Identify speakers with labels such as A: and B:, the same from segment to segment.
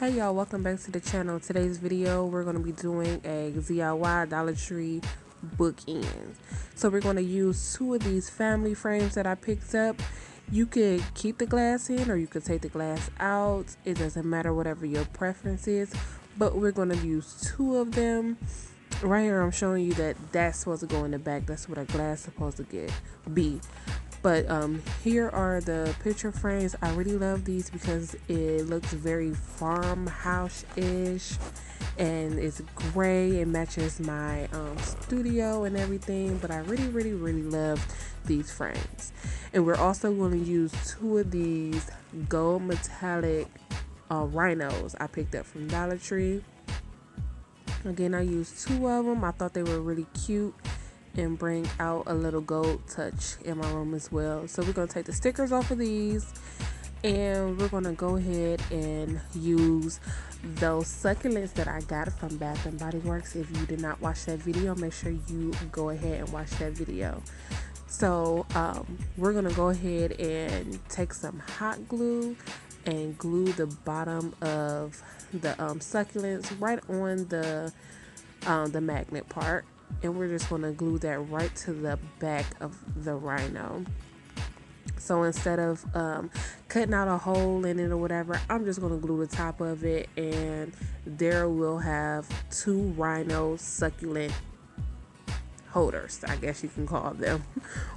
A: Hey y'all, welcome back to the channel. Today's video we're going to be doing a DIY Dollar Tree bookends. So we're going to use two of these family frames that I picked up. You could keep the glass in or you could take the glass out. It doesn't matter, whatever your preference is, but we're going to use two of them. Right here I'm showing you that that's supposed to go in the back. That's what a glass is supposed to be. But here are the picture frames. I really love these because it looks very farmhouse-ish and it's gray. It matches my studio and everything, but I really love these frames. And we're also going to use two of these gold metallic rhinos I picked up from Dollar Tree. Again, I used two of them. I thought they were really cute and bring out a little gold touch in my room as well. So we're going to take the stickers off of these and we're going to go ahead and use those succulents that I got from Bath and Body Works. If you did not watch that video, make sure you go ahead and watch that video. So we're going to go ahead and take some hot glue and glue the bottom of the succulents right on the magnet part. And we're just going to glue that right to the back of the rhino. So instead of cutting out a hole in it or whatever, I'm just going to glue the top of it, and there we'll have two rhino succulent holders, I guess you can call them.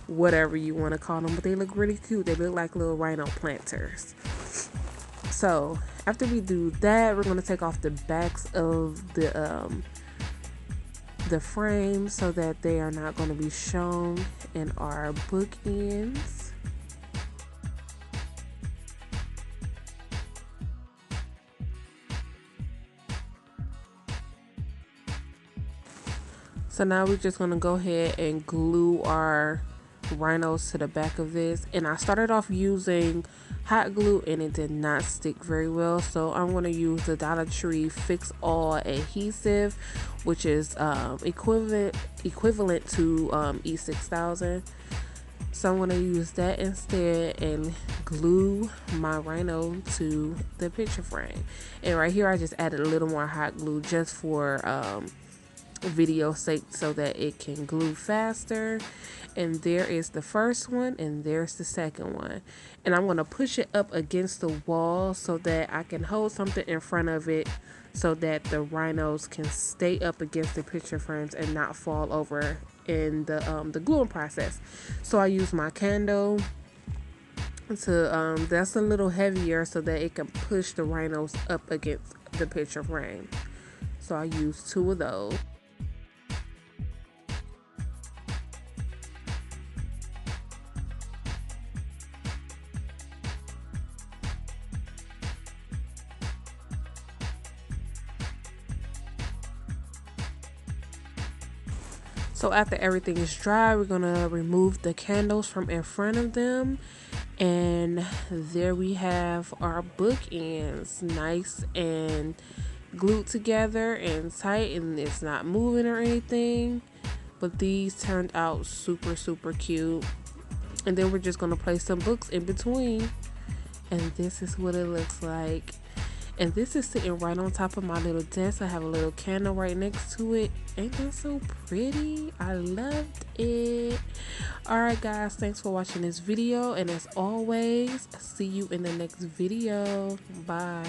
A: Whatever you want to call them, but they look really cute. They look like little rhino planters. So after we do that, we're going to take off the backs of the frame so that they are not going to be shown in our bookends. So now we're just going to go ahead and glue our rhinos to the back of this, and I started off using hot glue and it did not stick very well, so I'm going to use the Dollar Tree Fix All adhesive, which is equivalent to E6000. So I'm going to use that instead and glue my rhino to the picture frame. And right here I just added a little more hot glue just for video sake so that it can glue faster. And there is the first one and there's the second one, and I'm going to push it up against the wall so that I can hold something in front of it so that the rhinos can stay up against the picture frames and not fall over in the gluing process. So I use my candle to that's a little heavier so that it can push the rhinos up against the picture frame. So I use two of those. So after everything is dry, we're going to remove the candles from in front of them. And there we have our bookends, nice and glued together and tight, and it's not moving or anything. But these turned out super cute. And then we're just going to place some books in between. And this is what it looks like. And this is sitting right on top of my little desk. I have a little candle right next to it. Ain't that so pretty? I loved it. Alright guys, thanks for watching this video. And as always, see you in the next video. Bye.